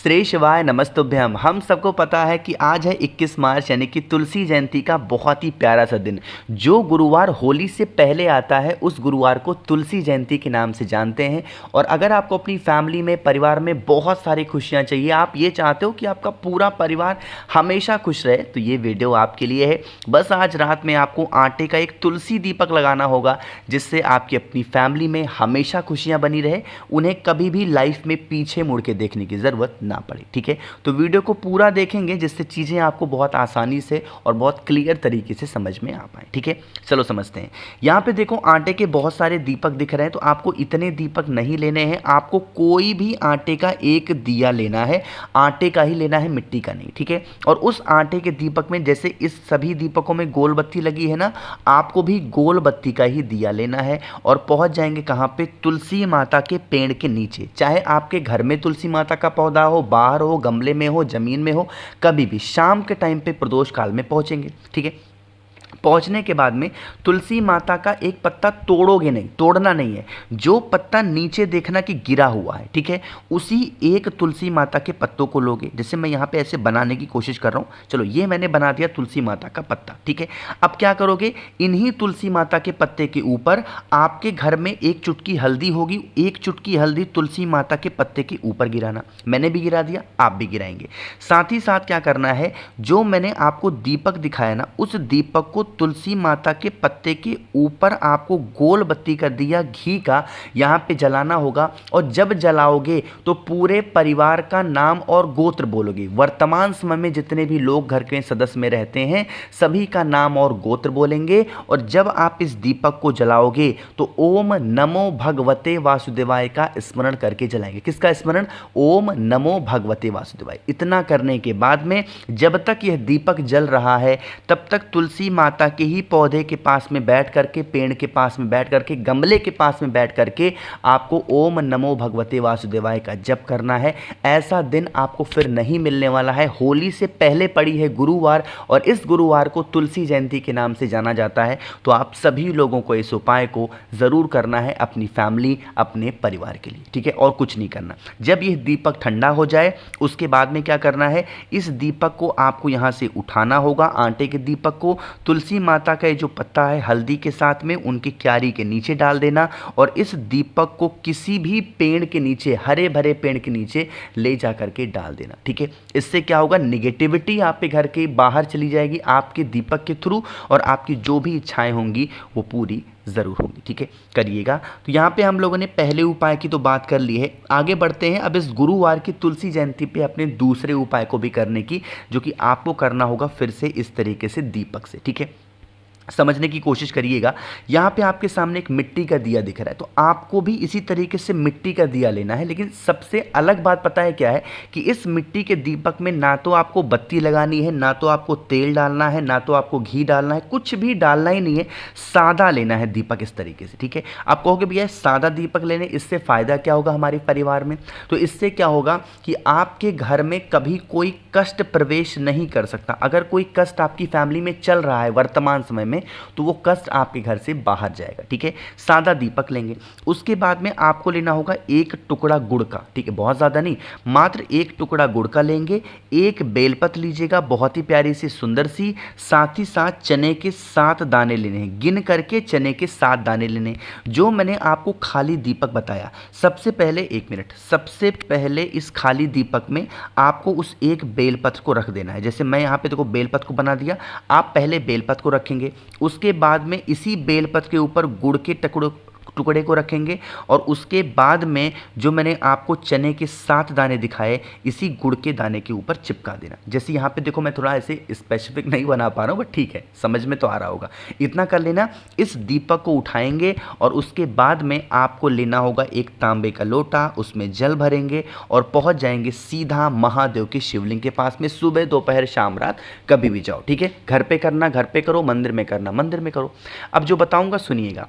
श्री शिवाय नमस्तुभ्यम। हम सबको पता है कि आज है 21 मार्च यानी कि तुलसी जयंती का बहुत ही प्यारा सा दिन। जो गुरुवार होली से पहले आता है उस गुरुवार को तुलसी जयंती के नाम से जानते हैं। और अगर आपको अपनी फैमिली में, परिवार में बहुत सारी खुशियां चाहिए, आप ये चाहते हो कि आपका पूरा परिवार हमेशा खुश रहे, तो ये वीडियो आपके लिए है। बस आज रात में आपको आटे का एक तुलसी दीपक लगाना होगा जिससे आपकी अपनी फैमिली में हमेशा खुशियाँ बनी रहे, उन्हें कभी भी लाइफ में पीछे मुड़ के देखने की ज़रूरत ना पड़े। ठीक है, तो वीडियो को पूरा देखेंगे जिससे चीज़ें आपको बहुत आसानी से और बहुत क्लियर तरीके से समझ में आ पाए। ठीक है, चलो समझते हैं। यहाँ पे देखो आटे के बहुत सारे दीपक दिख रहे हैं, तो आपको इतने दीपक नहीं लेने हैं। आपको कोई भी आटे का एक दिया लेना है, आटे का ही लेना है, मिट्टी का नहीं। ठीक है, और उस आटे के दीपक में जैसे इस सभी दीपकों में गोल बत्ती लगी है ना, आपको भी गोल बत्ती का ही दिया लेना है और पहुंच जाएंगे कहाँ पे? तुलसी माता के पेड़ के नीचे। चाहे आपके घर में तुलसी माता का पौधा हो, बाहर हो, गमले में हो, जमीन में हो, कभी भी शाम के टाइम पे प्रदोष काल में पहुंचेंगे। ठीक है, पहुंचने के बाद में तुलसी माता का एक पत्ता तोड़ोगे नहीं, तोड़ना नहीं है। जो पत्ता नीचे देखना कि गिरा हुआ है, ठीक है, उसी एक तुलसी माता के पत्तों को लोगे। जैसे मैं यहाँ पे ऐसे बनाने की कोशिश कर रहा हूँ। चलो ये मैंने बना दिया तुलसी माता का पत्ता। ठीक है, अब क्या करोगे? इन्हीं तुलसी माता के पत्ते के ऊपर आपके घर में एक चुटकी हल्दी होगी, एक चुटकी हल्दी तुलसी माता के पत्ते के ऊपर गिराना। मैंने भी गिरा दिया, आप भी गिराएंगे। साथ ही साथ क्या करना है, जो मैंने आपको दीपक दिखाया ना, उस दीपक को तुलसी माता के पत्ते के ऊपर आपको गोल बत्ती कर दिया घी का यहाँ पे जलाना होगा। और जब जलाओगे तो पूरे परिवार का नाम और गोत्र बोलोगे। वर्तमान समय में जितने भी लोग घर के सदस्य में रहते हैं सभी का नाम और गोत्र बोलेंगे। और जब आप इस दीपक को जलाओगे तो ओम नमो भगवते वासुदेवाय का स्मरण करके जलाएंगे। किसका स्मरण? ओम नमो भगवते वासुदेवाय। इतना करने के बाद में जब तक यह दीपक जल रहा है तब तक तुलसी माता के ही पौधे के पास में बैठ करके, पेड़ के पास में बैठ करके, गमले के पास में बैठ करके आपको ओम नमो भगवते वासुदेवाय का जप करना है। ऐसा दिन आपको फिर नहीं मिलने वाला है। होली से पहले पड़ी है गुरुवार और इस गुरुवार को तुलसी जयंती के नाम से जाना जाता है। तो आप सभी लोगों को इस उपाय को ज़रूर करना है अपनी फैमिली, अपने परिवार के लिए। ठीक है, और कुछ नहीं करना। जब यह दीपक ठंडा हो जाए उसके बाद में क्या करना है, इस दीपक को आपको यहाँ से उठाना होगा। आटे के दीपक को तुलसी माता का जो पत्ता है हल्दी के साथ में उनकी क्यारी के नीचे डाल देना और इस दीपक को किसी भी पेड़ के नीचे, हरे भरे पेड़ के नीचे ले जा करके डाल देना। ठीक है, इससे क्या होगा? निगेटिविटी आपके घर के बाहर चली जाएगी आपके दीपक के थ्रू और आपकी जो भी इच्छाएं होंगी वो पूरी ज़रूर होंगी। ठीक है, करिएगा। तो यहाँ पे हम लोगों ने पहले उपाय की तो बात कर ली है, आगे बढ़ते हैं अब इस गुरुवार की तुलसी जयंती पे अपने दूसरे उपाय को भी करने की, जो कि आपको करना होगा फिर से इस तरीके से दीपक से। ठीक है, समझने की कोशिश करिएगा। यहाँ पे आपके सामने एक मिट्टी का दिया दिख रहा है, तो आपको भी इसी तरीके से मिट्टी का दिया लेना है। लेकिन सबसे अलग बात पता है क्या है कि इस मिट्टी के दीपक में ना तो आपको बत्ती लगानी है, ना तो आपको तेल डालना है, ना तो आपको घी डालना है, कुछ भी डालना ही नहीं है। सादा लेना है दीपक इस तरीके से। ठीक है, आप कहोगे भैया सादा दीपक लेने इससे फ़ायदा क्या होगा हमारे परिवार में? तो इससे क्या होगा कि आपके घर में कभी कोई कष्ट प्रवेश नहीं कर सकता। अगर कोई कष्ट आपकी फैमिली में चल रहा है वर्तमान समय में तो वो कष्ट आपके घर से बाहर जाएगा। ठीक है, सादा दीपक लेंगे। उसके बाद में आपको लेना होगा एक टुकड़ा गुड़ का। ठीक है, बहुत ज़्यादा नहीं, मात्र एक टुकड़ा गुड़ का लेंगे। एक बेलपत्र लीजिएगा, बहुत ही प्यारी सी, सुंदर सी। साथ ही साथ चने के 7 दाने लेने हैं, गिन करके चने के 7 दाने लेने। जो मैंने आपको खाली दीपक बताया, सबसे पहले 1 मिनट, सबसे पहले इस खाली दीपक में आपको उस एक बेलपत्र को रख देना है। जैसे मैं यहाँ पे देखो बेलपत्र को बना दिया, आप पहले बेलपत्र को रखेंगे। उसके बाद में इसी बेलपत्र के ऊपर गुड़ के टुकड़े को रखेंगे और उसके बाद में जो मैंने आपको चने के 7 दाने दिखाए इसी गुड़ के दाने के ऊपर चिपका देना। जैसे यहाँ पे देखो मैं थोड़ा ऐसे स्पेसिफिक नहीं बना पा रहा हूँ, बट ठीक है, समझ में तो आ रहा होगा। इतना कर लेना। इस दीपक को उठाएंगे और उसके बाद में आपको लेना होगा एक तांबे का लोटा, उसमें जल भरेंगे और पहुँच जाएंगे सीधा महादेव के शिवलिंग के पास में। सुबह, दोपहर, शाम, रात कभी भी जाओ। ठीक है, घर पे करना घर पे करो, मंदिर में करना मंदिर में करो। अब जो बताऊँगा सुनिएगा।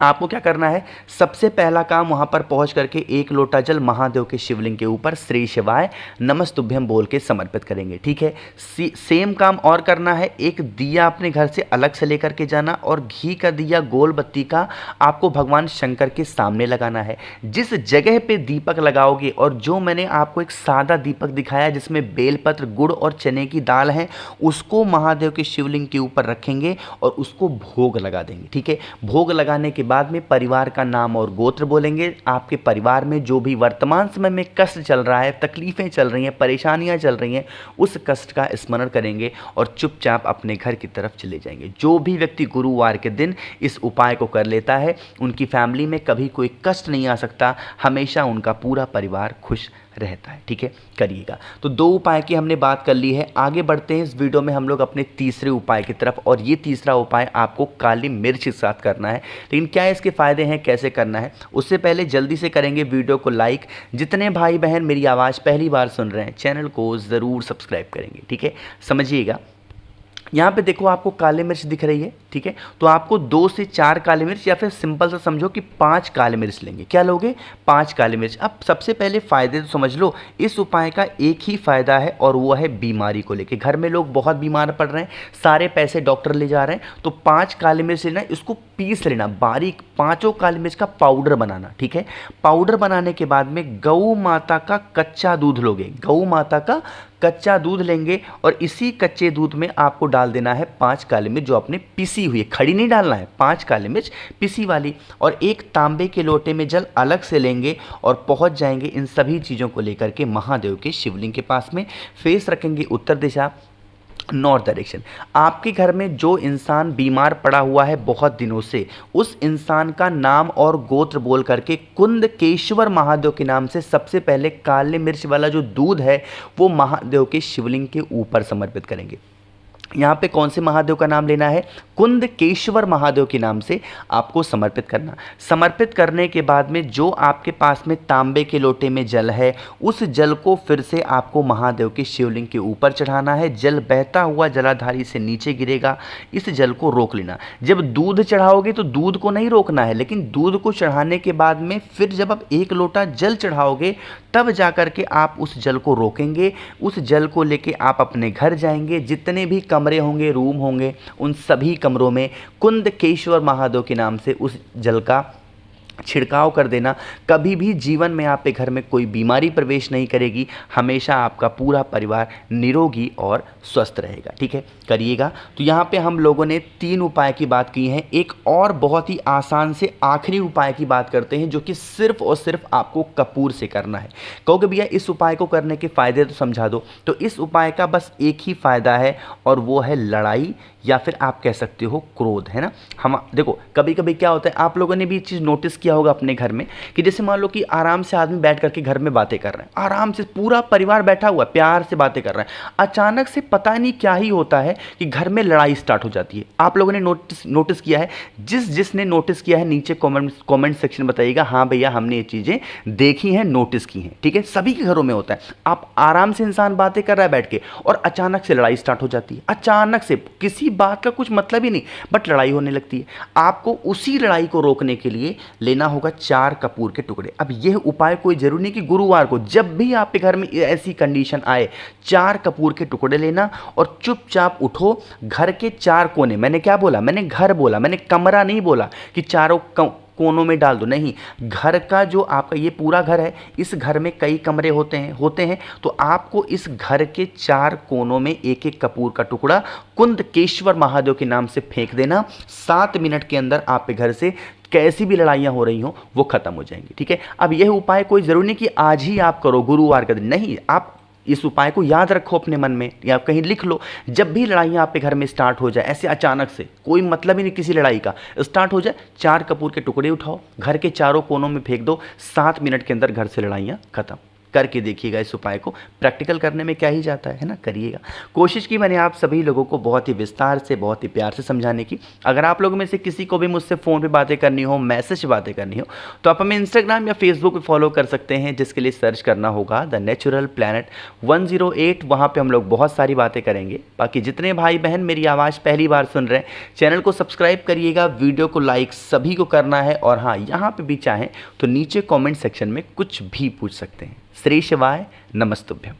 आपको क्या करना है, सबसे पहला काम वहाँ पर पहुँच करके 1 लोटा जल महादेव के शिवलिंग के ऊपर श्री शिवाय नमस्तुभ्यम बोल के समर्पित करेंगे। ठीक है, सेम काम और करना है, एक दिया अपने घर से अलग से लेकर के जाना और घी का दिया गोल बत्ती का आपको भगवान शंकर के सामने लगाना है। जिस जगह पे दीपक लगाओगे, और जो मैंने आपको एक सादा दीपक दिखाया जिसमें बेलपत्र, गुड़ और चने की दाल है, उसको महादेव के शिवलिंग के ऊपर रखेंगे और उसको भोग लगा देंगे। ठीक है, भोग लगाने के बाद में परिवार का नाम और गोत्र बोलेंगे। आपके परिवार में जो भी वर्तमान समय में कष्ट चल रहा है, तकलीफ़ें चल रही हैं, परेशानियां चल रही हैं, उस कष्ट का स्मरण करेंगे और चुपचाप अपने घर की तरफ चले जाएंगे। जो भी व्यक्ति गुरुवार के दिन इस उपाय को कर लेता है, उनकी फैमिली में कभी कोई कष्ट नहीं आ सकता, हमेशा उनका पूरा परिवार खुश रहता है। ठीक है, करिएगा। तो 2 उपाय की हमने बात कर ली है। आगे बढ़ते हैं इस वीडियो में हम लोग अपने तीसरे उपाय की तरफ, और ये तीसरा उपाय आपको काली मिर्च के साथ करना है। लेकिन क्या इसके फ़ायदे हैं, कैसे करना है, उससे पहले जल्दी से करेंगे वीडियो को लाइक। जितने भाई बहन मेरी आवाज़ पहली बार सुन रहे हैं, चैनल को ज़रूर सब्सक्राइब करेंगे। ठीक है, समझिएगा। यहाँ पे देखो आपको काली मिर्च दिख रही है। ठीक है, तो आपको 2 से 4 काली मिर्च, या फिर सिंपल सा समझो कि 5 काली मिर्च लेंगे। क्या लोगे, 5 काली मिर्च। अब सबसे पहले फ़ायदे तो समझ लो। इस उपाय का एक ही फ़ायदा है और वो है बीमारी को लेके। घर में लोग बहुत बीमार पड़ रहे हैं, सारे पैसे डॉक्टर ले जा रहे हैं, तो 5 काली मिर्च लेना, इसको पीस लेना बारीक, 5 काली मिर्च का पाउडर बनाना। ठीक है, पाउडर बनाने के बाद में गौ माता का कच्चा दूध लोगे, गौ माता का कच्चा दूध लेंगे और इसी कच्चे दूध में आपको डाल देना है 5 काली मिर्च जो आपने पिसी हुई है, खड़ी नहीं डालना है, 5 काली मिर्च पिसी वाली। और एक तांबे के लोटे में जल अलग से लेंगे और पहुंच जाएंगे इन सभी चीज़ों को लेकर के महादेव के शिवलिंग के पास में। फेस रखेंगे उत्तर दिशा, नॉर्थ डायरेक्शन। आपके घर में जो इंसान बीमार पड़ा हुआ है बहुत दिनों से, उस इंसान का नाम और गोत्र बोल करके कुंदकेश्वर महादेव के नाम से सबसे पहले काले मिर्च वाला जो दूध है वो महादेव के शिवलिंग के ऊपर समर्पित करेंगे। यहाँ पे कौन से महादेव का नाम लेना है, कुंदकेश्वर महादेव के नाम से आपको समर्पित करना। समर्पित करने के बाद में जो आपके पास में तांबे के लोटे में जल है, उस जल को फिर से आपको महादेव के शिवलिंग के ऊपर चढ़ाना है। जल बहता हुआ जलाधारी से नीचे गिरेगा, इस जल को रोक लेना। जब दूध चढ़ाओगे तो दूध को नहीं रोकना है, लेकिन दूध को चढ़ाने के बाद में फिर जब आप 1 लोटा जल चढ़ाओगे तब जाकर के आप उस जल को रोकेंगे। उस जल को लेके आप अपने घर जाएंगे, जितने भी कमरे होंगे, रूम होंगे, उन सभी कमरों में कुंदकेश्वर महादेव के नाम से उस जल का छिड़काव कर देना। कभी भी जीवन में आपके घर में कोई बीमारी प्रवेश नहीं करेगी, हमेशा आपका पूरा परिवार निरोगी और स्वस्थ रहेगा। ठीक है, करिएगा। तो यहाँ पे हम लोगों ने 3 उपाय की बात की है। एक और बहुत ही आसान से आखिरी उपाय की बात करते हैं, जो कि सिर्फ और सिर्फ आपको कपूर से करना है। कहोगे भैया इस उपाय को करने के फ़ायदे तो समझा दो। तो इस उपाय का बस एक ही फ़ायदा है और वो है लड़ाई, या फिर आप कह सकते हो क्रोध, है ना। हम देखो कभी कभी क्या होता है, आप लोगों ने भी ये चीज़ नोटिस किया होगा अपने घर में, कि जैसे मान लो कि आराम से आदमी बैठ करके घर में बातें कर रहे हैं, आराम से पूरा परिवार बैठा हुआ है, प्यार से बातें कर रहे हैं, अचानक से पता नहीं क्या ही होता है कि घर में लड़ाई स्टार्ट हो जाती है। आप लोगों ने नोटिस किया है? जिसने नोटिस किया है नीचे कॉमेंट सेक्शन बताइएगा, हाँ भैया हमने ये चीज़ें देखी हैं, नोटिस की हैं। ठीक है, सभी के घरों में होता है। आप आराम से इंसान बातें कर रहा है बैठ के, और अचानक से लड़ाई स्टार्ट हो जाती है। अचानक से किसी बात का कुछ मतलब ही नहीं, बट लड़ाई होने लगती है। आपको उसी लड़ाई को रोकने के लिए लेना होगा 4 कपूर के टुकड़े। अब यह उपाय कोई जरूरी नहीं कि गुरुवार को, जब भी आपके घर में ऐसी कंडीशन आए, 4 कपूर के टुकड़े लेना और चुपचाप उठो। घर के 4 कोने, मैंने क्या बोला, मैंने घर बोला, मैंने कमरा नहीं बोला कि चारों कोनों में डाल दो, नहीं। घर का जो आपका ये पूरा घर है, इस घर में कई कमरे होते हैं, तो आपको इस घर के 4 कोनों में एक एक कपूर का टुकड़ा कुंदकेश्वर महादेव के नाम से फेंक देना। 7 मिनट के अंदर आपके घर से कैसी भी लड़ाइयाँ हो रही हो वो खत्म हो जाएंगी। ठीक है, अब यह उपाय कोई ज़रूरी नहीं कि आज ही आप करो गुरुवार का दिन, नहीं। आप इस उपाय को याद रखो अपने मन में या कहीं लिख लो। जब भी लड़ाइयाँ आपके घर में स्टार्ट हो जाए, ऐसे अचानक से कोई मतलब ही नहीं किसी लड़ाई का स्टार्ट हो जाए, 4 कपूर के टुकड़े उठाओ, घर के चारों कोनों में फेंक दो, 7 मिनट के अंदर घर से लड़ाइयाँ खत्म। करके देखिएगा इस उपाय को। प्रैक्टिकल करने में क्या ही जाता है ना, करिएगा। कोशिश की मैंने आप सभी लोगों को बहुत ही विस्तार से, बहुत ही प्यार से समझाने की। अगर आप लोगों में से किसी को भी मुझसे फ़ोन पे बातें करनी हो, मैसेज बातें करनी हो, तो आप हमें इंस्टाग्राम या फेसबुक पे फॉलो कर सकते हैं, जिसके लिए सर्च करना होगा द नेचुरल प्लैनेट 108। वहाँ पे हम लोग बहुत सारी बातें करेंगे। बाकी जितने भाई बहन मेरी आवाज़ पहली बार सुन रहे हैं, चैनल को सब्सक्राइब करिएगा, वीडियो को लाइक सभी को करना है। और हाँ, यहाँ पे भी चाहें तो नीचे कमेंट सेक्शन में कुछ भी पूछ सकते हैं। श्री शिवाय, नमस्तुभ्यम।